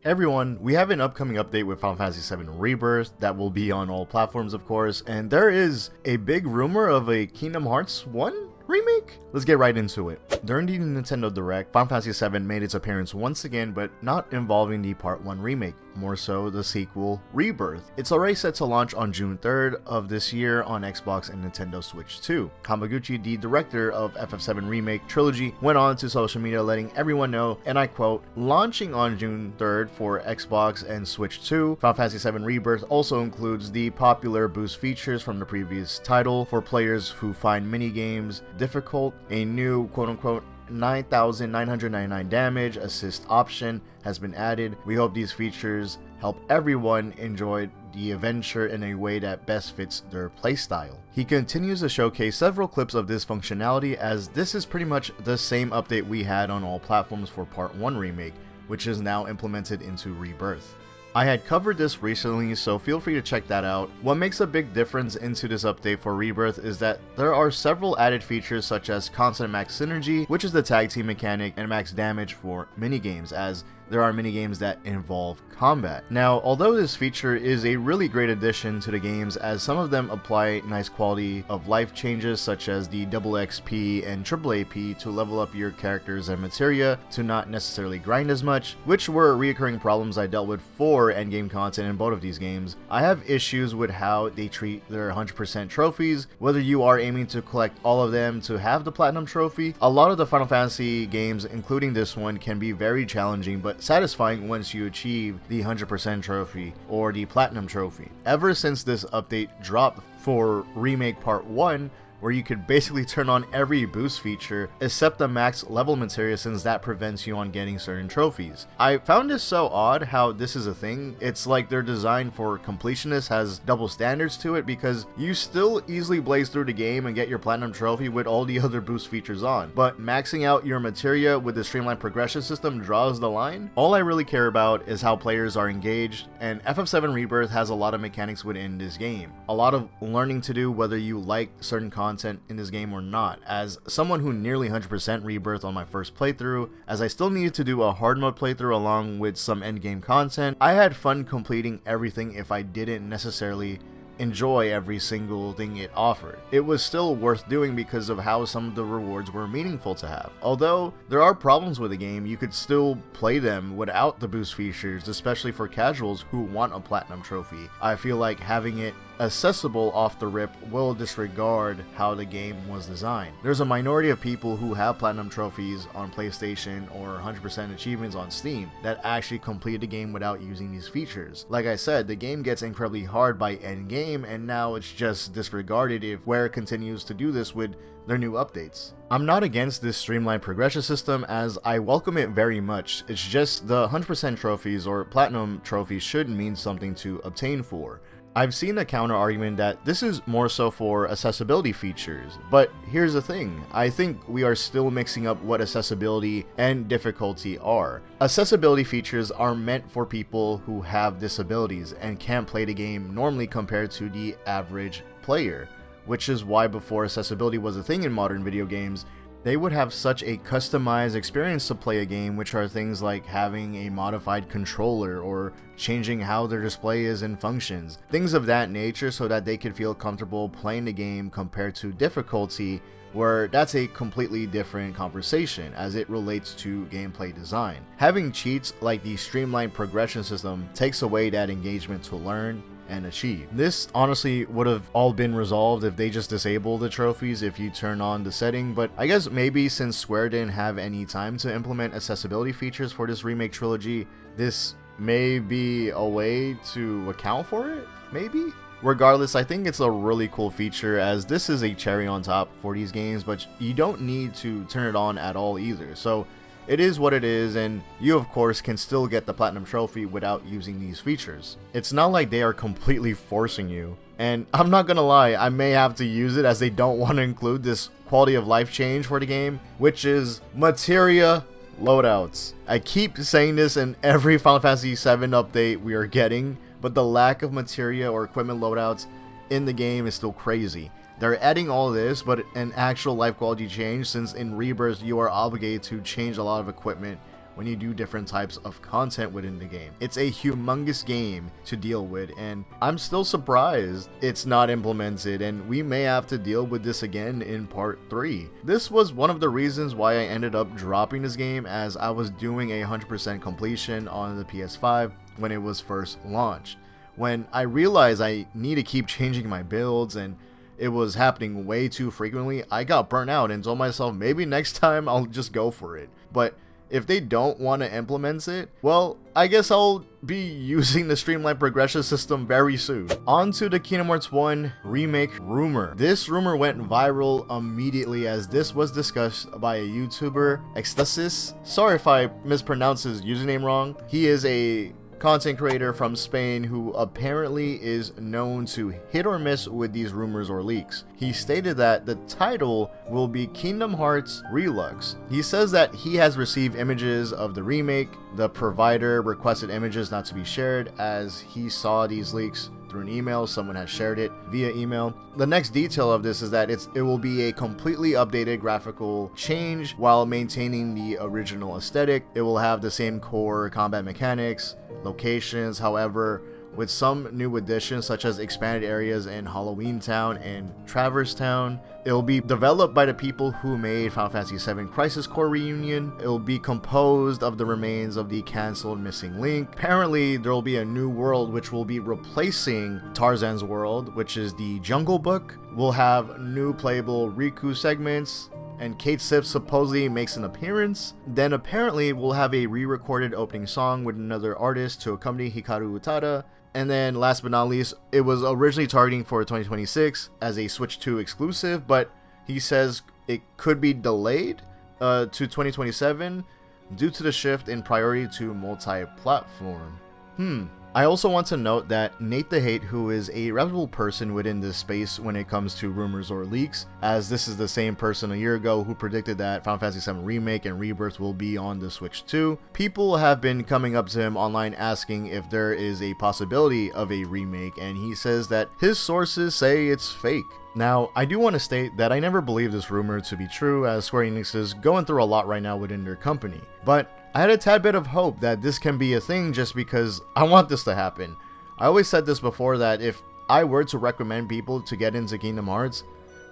Everyone, we have an upcoming update with Final Fantasy VII Rebirth that will be on all platforms, of course, and there is a big rumor of a Kingdom Hearts 1 remake? Let's get right into it. During the Nintendo Direct, Final Fantasy VII made its appearance once again, but not involving the Part 1 remake, more so the sequel, Rebirth. It's already set to launch on June 3rd of this year on Xbox and Nintendo Switch 2. Kawaguchi, the director of FF7 Remake Trilogy, went on to social media letting everyone know, and I quote, "Launching on June 3rd for Xbox and Switch 2, Final Fantasy VII Rebirth also includes the popular boost features from the previous title for players who find minigames difficult. A new quote-unquote 9,999 damage assist option has been added. We hope these features help everyone enjoy the adventure in a way that best fits their playstyle." He continues to showcase several clips of this functionality, as this is pretty much the same update we had on all platforms for Part 1 Remake, which is now implemented into Rebirth. I had covered this recently, so feel free to check that out. What makes a big difference into this update for Rebirth is that there are several added features such as constant max synergy, which is the tag team mechanic, and max damage for minigames, as there are minigames that involve combat. Now, although this feature is a really great addition to the games, as some of them apply nice quality of life changes such as the double XP and triple AP to level up your characters and materia to not necessarily grind as much, which were reoccurring problems I dealt with for endgame content in both of these games. I have issues with how they treat their 100% trophies, whether you are aiming to collect all of them to have the platinum trophy. A lot of the Final Fantasy games, including this one, can be very challenging but satisfying once you achieve the 100% trophy or the platinum trophy. Ever since this update dropped for Remake Part 1, where you could basically turn on every boost feature except the max level materia, since that prevents you on getting certain trophies. I found this so odd how this is a thing. It's like their design for completionists has double standards to it, because you still easily blaze through the game and get your platinum trophy with all the other boost features on, but maxing out your materia with the Streamlined Progression system draws the line. All I really care about is how players are engaged, and FF7 Rebirth has a lot of mechanics within this game. A lot of learning to do whether you like certain content in this game or not. As someone who nearly 100% Rebirth on my first playthrough, as I still needed to do a hard mode playthrough along with some endgame content, I had fun completing everything if I didn't necessarily enjoy every single thing it offered. It was still worth doing because of how some of the rewards were meaningful to have. Although there are problems with the game, you could still play them without the boost features, especially for casuals who want a platinum trophy. I feel like having it accessible off the rip will disregard how the game was designed. There's a minority of people who have platinum trophies on PlayStation or 100% achievements on Steam that actually complete the game without using these features. Like I said, the game gets incredibly hard by endgame, and now it's just disregarded if Square continues to do this with their new updates. I'm not against this streamlined progression system, as I welcome it very much. It's just the 100% trophies or platinum trophies should mean something to obtain for. I've seen a counter argument that this is more so for accessibility features, but here's the thing, I think we are still mixing up what accessibility and difficulty are. Accessibility features are meant for people who have disabilities and can't play the game normally compared to the average player, which is why before accessibility was a thing in modern video games, they would have such a customized experience to play a game, which are things like having a modified controller or changing how their display is and functions. Things of that nature so that they could feel comfortable playing the game compared to difficulty, where that's a completely different conversation as it relates to gameplay design. Having cheats like the Streamlined Progression system takes away that engagement to learn and achieve. This honestly would have all been resolved if they just disable the trophies if you turn on the setting, but I guess maybe since Square didn't have any time to implement accessibility features for this remake trilogy, this may be a way to account for it, maybe? Regardless, I think it's a really cool feature, as this is a cherry on top for these games, but you don't need to turn it on at all either. So it is what it is, and you of course can still get the platinum trophy without using these features. It's not like they are completely forcing you, and I'm not gonna lie, I may have to use it as they don't want to include this quality of life change for the game, which is MATERIA loadouts. I keep saying this in every Final Fantasy VII update we are getting, but the lack of materia or equipment loadouts in the game is still crazy. They're adding all this, but an actual life quality change, since in Rebirth you are obligated to change a lot of equipment when you do different types of content within the game. It's a humongous game to deal with, and I'm still surprised it's not implemented, and we may have to deal with this again in part 3. This was one of the reasons why I ended up dropping this game, as I was doing a 100% completion on the PS5 when it was first launched. When I realized I need to keep changing my builds and it was happening way too frequently, I got burnt out and told myself maybe next time I'll just go for it. But if they don't want to implement it, well, I guess I'll be using the Streamlined Progression system very soon. On to the Kingdom Hearts 1 Remake rumor. This rumor went viral immediately as this was discussed by a YouTuber, Exclusivity. Sorry if I mispronounce his username wrong. He is a content creator from Spain who apparently is known to hit or miss with these rumors or leaks. He stated that the title will be Kingdom Hearts Relux. He says that he has received images of the remake. The provider requested images not to be shared as he saw these leaks through an email. Someone has shared it via email. The next detail of this is that it will be a completely updated graphical change while maintaining the original aesthetic. It will have the same core combat mechanics, locations, however, with some new additions such as expanded areas in Halloween Town and Traverse Town. It will be developed by the people who made Final Fantasy VII Crisis Core Reunion. It will be composed of the remains of the cancelled Missing Link. Apparently, there will be a new world which will be replacing Tarzan's world, which is the Jungle Book. We'll have new playable Riku segments, and Kate Sif supposedly makes an appearance. Then apparently we'll have a re-recorded opening song with another artist to accompany Hikaru Utada. And then last but not least, it was originally targeting for 2026 as a Switch 2 exclusive, but he says it could be delayed to 2027 due to the shift in priority to multi-platform. I also want to note that Nate the Hate, who is a reputable person within this space when it comes to rumors or leaks, as this is the same person a year ago who predicted that Final Fantasy VII Remake and Rebirth will be on the Switch 2. People have been coming up to him online asking if there is a possibility of a remake, and he says that his sources say it's fake. Now, I do want to state that I never believed this rumor to be true, as Square Enix is going through a lot right now within their company. But I had a tad bit of hope that this can be a thing just because I want this to happen. I always said this before, that if I were to recommend people to get into Kingdom Hearts,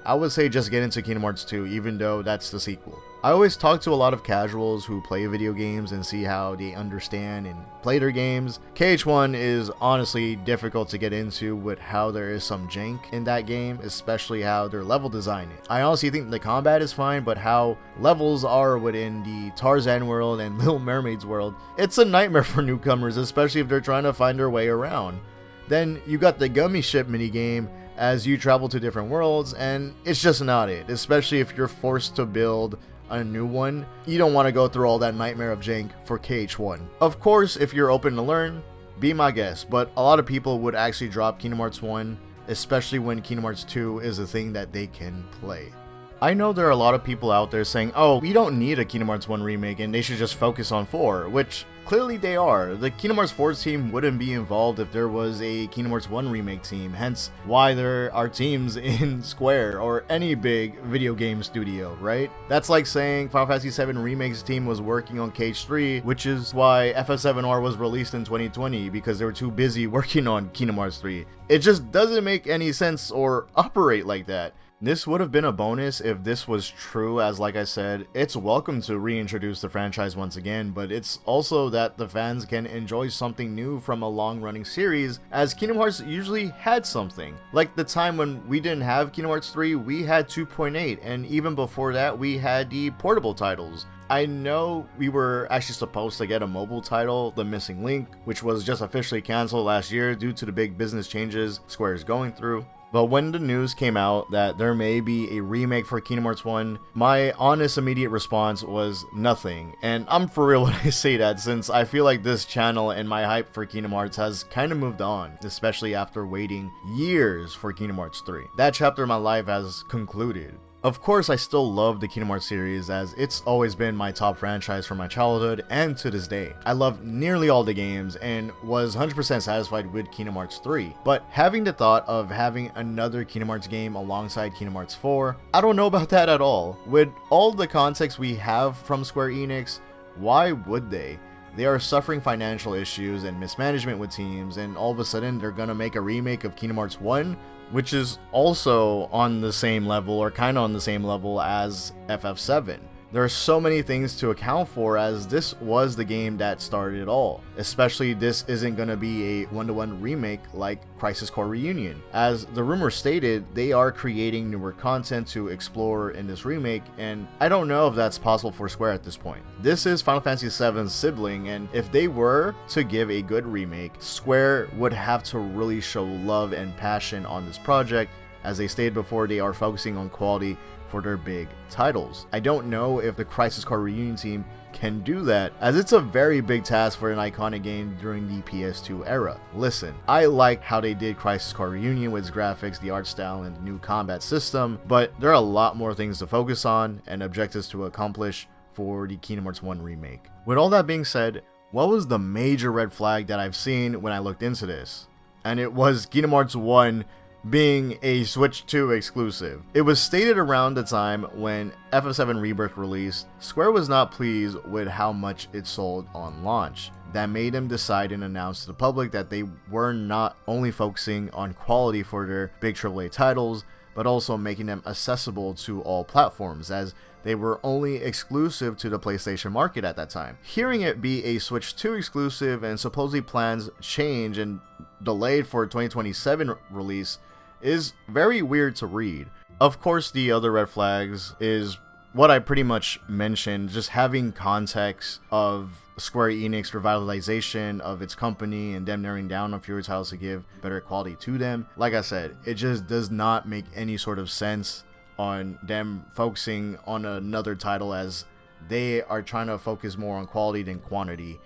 I would say just get into Kingdom Hearts 2, even though that's the sequel. I always talk to a lot of casuals who play video games and see how they understand and play their games. KH1 is honestly difficult to get into with how there is some jank in that game, especially how their level design is. I honestly think the combat is fine, but how levels are within the Tarzan world and Little Mermaid's world, it's a nightmare for newcomers, especially if they're trying to find their way around. Then you got the gummy ship minigame as you travel to different worlds, and it's just not it, especially if you're forced to build a new one. You don't want to go through all that nightmare of jank for KH1. Of course, if you're open to learn, be my guest, but a lot of people would actually drop Kingdom Hearts 1, especially when Kingdom Hearts 2 is a thing that they can play. I know there are a lot of people out there saying, oh, we don't need a Kingdom Hearts 1 remake and they should just focus on 4, which clearly they are. The Kingdom Hearts 4 team wouldn't be involved if there was a Kingdom Hearts 1 remake team, hence why there are teams in Square or any big video game studio, right? That's like saying Final Fantasy VII Remake's team was working on KH3, which is why FF7 was released in 2020, because they were too busy working on Kingdom Hearts 3. It just doesn't make any sense or operate like that. This would have been a bonus if this was true, as like I said, it's welcome to reintroduce the franchise once again, but it's also that the fans can enjoy something new from a long-running series, as Kingdom Hearts usually had something. Like the time when we didn't have Kingdom Hearts 3, we had 2.8, and even before that, we had the portable titles. I know we were actually supposed to get a mobile title, The Missing Link, which was just officially canceled last year due to the big business changes Square is going through. But when the news came out that there may be a remake for Kingdom Hearts 1, my honest immediate response was nothing. And I'm for real when I say that, since I feel like this channel and my hype for Kingdom Hearts has kind of moved on, especially after waiting years for Kingdom Hearts 3. That chapter of my life has concluded. Of course, I still love the Kingdom Hearts series, as it's always been my top franchise from my childhood and to this day. I love nearly all the games and was 100% satisfied with Kingdom Hearts 3. But having the thought of having another Kingdom Hearts game alongside Kingdom Hearts 4, I don't know about that at all. With all the context we have from Square Enix, Why would they? They are suffering financial issues and mismanagement with teams, and all of a sudden they're gonna make a remake of Kingdom Hearts 1, which is also on the same level, or kind of on the same level as FF7. There are so many things to account for, as this was the game that started it all. Especially this isn't going to be a one-to-one remake like Crisis Core Reunion. As the rumor stated, they are creating newer content to explore in this remake, and I don't know if that's possible for Square at this point. This is Final Fantasy VII's sibling, and if they were to give a good remake, Square would have to really show love and passion on this project. As they stated before, they are focusing on quality for their big titles. I don't know if the Crisis Core Reunion team can do that, as it's a very big task for an iconic game during the PS2 era. Listen, I like how they did Crisis Core Reunion with its graphics, the art style, and the new combat system, but there are a lot more things to focus on and objectives to accomplish for the Kingdom Hearts 1 remake. With all that being said, what was the major red flag that I've seen when I looked into this? And it was Kingdom Hearts 1 being a Switch 2 exclusive. It was stated around the time when FF7 Rebirth released, Square was not pleased with how much it sold on launch. That made them decide and announce to the public that they were not only focusing on quality for their big AAA titles, but also making them accessible to all platforms, as they were only exclusive to the PlayStation market at that time. Hearing it be a Switch 2 exclusive and supposedly plans change and delayed for 2027 release is very weird to read. Of course, the other red flags is what I pretty much mentioned, just having context of Square Enix revitalization of its company and them narrowing down on fewer titles to give better quality to them. Like I said, it just does not make any sort of sense on them focusing on another title, as they are trying to focus more on quality than quantity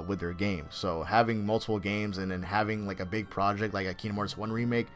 with their game. So having multiple games and then having like a big project like a Kingdom Hearts 1 remake,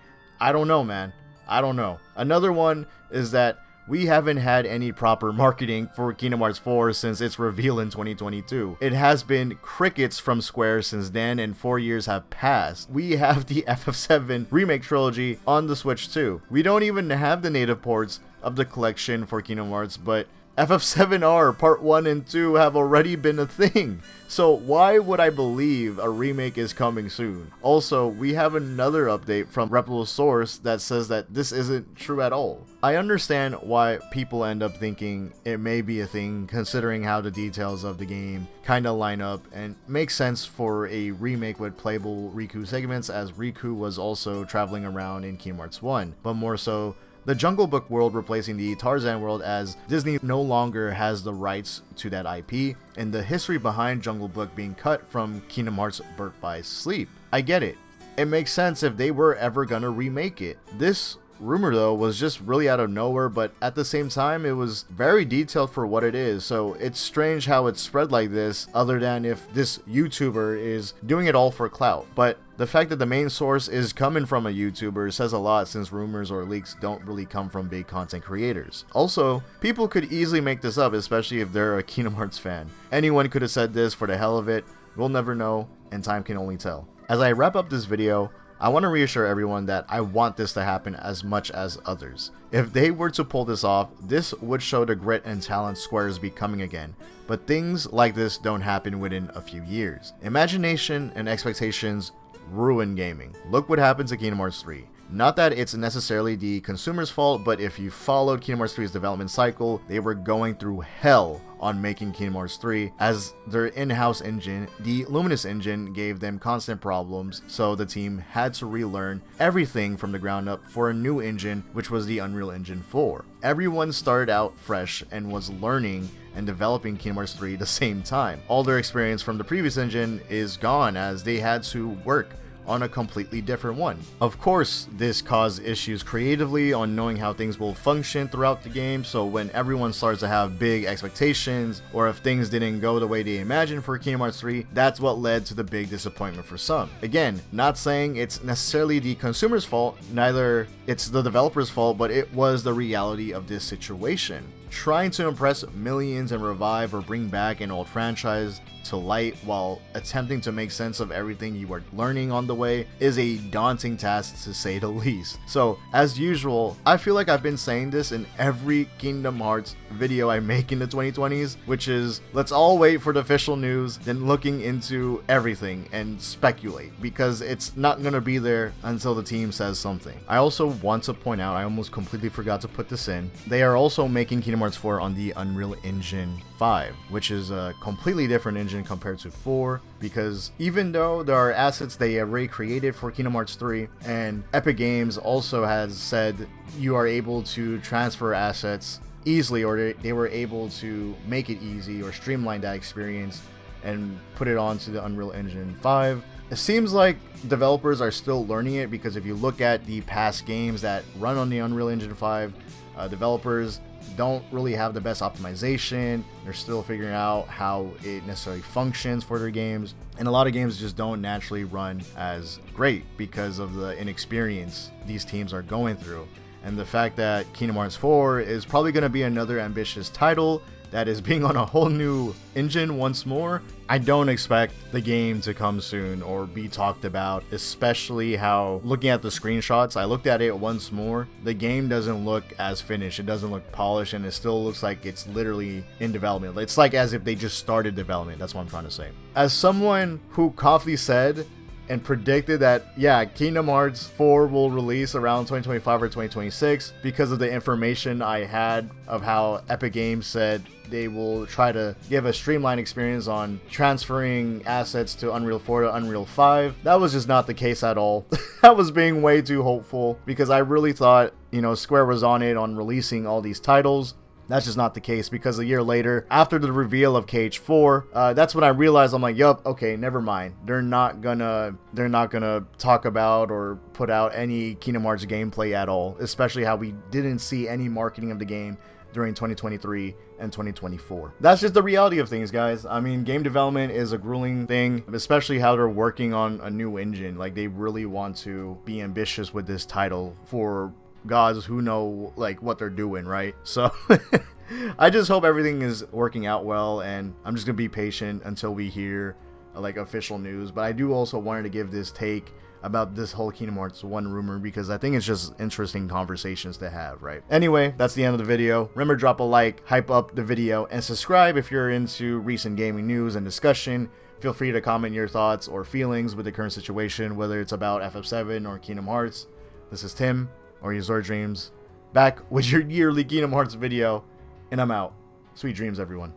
I don't know, man. I don't know. Another one is that we haven't had any proper marketing for Kingdom Hearts 4 since its reveal in 2022. It has been crickets from Square since then, and 4 years have passed. We have the FF7 Remake trilogy on the Switch 2. We don't even have the native ports of the collection for Kingdom Hearts, but FF7R Part 1 and 2 have already been a thing. So why would I believe a remake is coming soon? Also, we have another update from reputable source that says that this isn't true at all. I understand why people end up thinking it may be a thing, considering how the details of the game kinda line up, and makes sense for a remake with playable Riku segments, as Riku was also traveling around in Kingdom Hearts 1, but more so the Jungle Book world replacing the Tarzan world, as Disney no longer has the rights to that IP, and the history behind Jungle Book being cut from Kingdom Hearts Birth by Sleep. I get it. It makes sense if they were ever gonna remake it. This rumor though was just really out of nowhere, but at the same time it was very detailed for what it is, so it's strange how it's spread like this, other than if this YouTuber is doing it all for clout. But the fact that the main source is coming from a YouTuber says a lot, since rumors or leaks don't really come from big content creators. Also, people could easily make this up, especially if they're a Kingdom Hearts fan. Anyone could have said this for the hell of it. We'll never know, and time can only tell. As I wrap up this video, I want to reassure everyone that I want this to happen as much as others. If they were to pull this off, this would show the grit and talent Square is becoming again, but things like this don't happen within a few years. Imagination and expectations ruin gaming. Look what happened to Kingdom Hearts 3. Not that it's necessarily the consumer's fault, but if you followed Kingdom Hearts 3's development cycle, they were going through hell on making Kingdom Hearts 3, as their in-house engine, the Luminous engine, gave them constant problems, so the team had to relearn everything from the ground up for a new engine, which was the Unreal Engine 4. Everyone started out fresh and was learning and developing Kingdom Hearts 3 at the same time. All their experience from the previous engine is gone, as they had to work on a completely different one. Of course, this caused issues creatively on knowing how things will function throughout the game, so when everyone starts to have big expectations, or if things didn't go the way they imagined for Kingdom Hearts 3, that's what led to the big disappointment for some. Again, not saying it's necessarily the consumer's fault, neither it's the developer's fault, but it was the reality of this situation. Trying to impress millions and revive or bring back an old franchise to light while attempting to make sense of everything you are learning on the way, is a daunting task to say the least. So as usual, I feel like I've been saying this in every Kingdom Hearts video I make in the 2020s, which is let's all wait for the official news, then looking into everything and speculate, because it's not going to be there until the team says something. I also want to point out, I almost completely forgot to put this in, they are also making Kingdom Hearts 4 on the Unreal Engine 5, which is a completely different engine compared to 4, because even though there are assets they already created for Kingdom Hearts 3, and Epic Games also has said you are able to transfer assets easily, or they were able to make it easy or streamline that experience and put it onto the Unreal Engine 5. It seems like developers are still learning it, because if you look at the past games that run on the Unreal Engine 5, developers don't really have the best optimization. They're still figuring out how it necessarily functions for their games, and a lot of games just don't naturally run as great because of the inexperience these teams are going through. And the fact that Kingdom Hearts 4 is probably going to be another ambitious title that is being on a whole new engine once more, I don't expect the game to come soon or be talked about, especially how, looking at the screenshots, I looked at it once more, the game doesn't look as finished, it doesn't look polished, and it still looks like it's literally in development. It's like as if they just started development, that's what I'm trying to say. As someone who confidently said and predicted that, yeah, Kingdom Hearts 4 will release around 2025 or 2026 because of the information I had of how Epic Games said they will try to give a streamlined experience on transferring assets to Unreal 4 to Unreal 5. That was just not the case at all. I was being way too hopeful, because I really thought, you know, Square was on it on releasing all these titles. That's just not the case, because a year later, after the reveal of KH4, that's when I realized, I'm like, yup, okay, never mind. They're not gonna talk about or put out any Kingdom Hearts gameplay at all, especially how we didn't see any marketing of the game during 2023 and 2024. That's just the reality of things, guys. I mean, game development is a grueling thing, especially how they're working on a new engine. Like, they really want to be ambitious with this title for gods who know like what they're doing, right? So I just hope everything is working out well, and I'm just gonna be patient until we hear like official news. But I do also wanted to give this take about this whole Kingdom Hearts 1 rumor, because I think it's just interesting conversations to have, right? Anyway, that's the end of the video. Remember, drop a like, hype up the video, and subscribe if you're into recent gaming news and discussion. Feel free to comment your thoughts or feelings with the current situation, whether it's about FF7 or Kingdom Hearts. This is Tim, or your Zord Dreams, back with your yearly Kingdom Hearts video, and I'm out. Sweet dreams, everyone.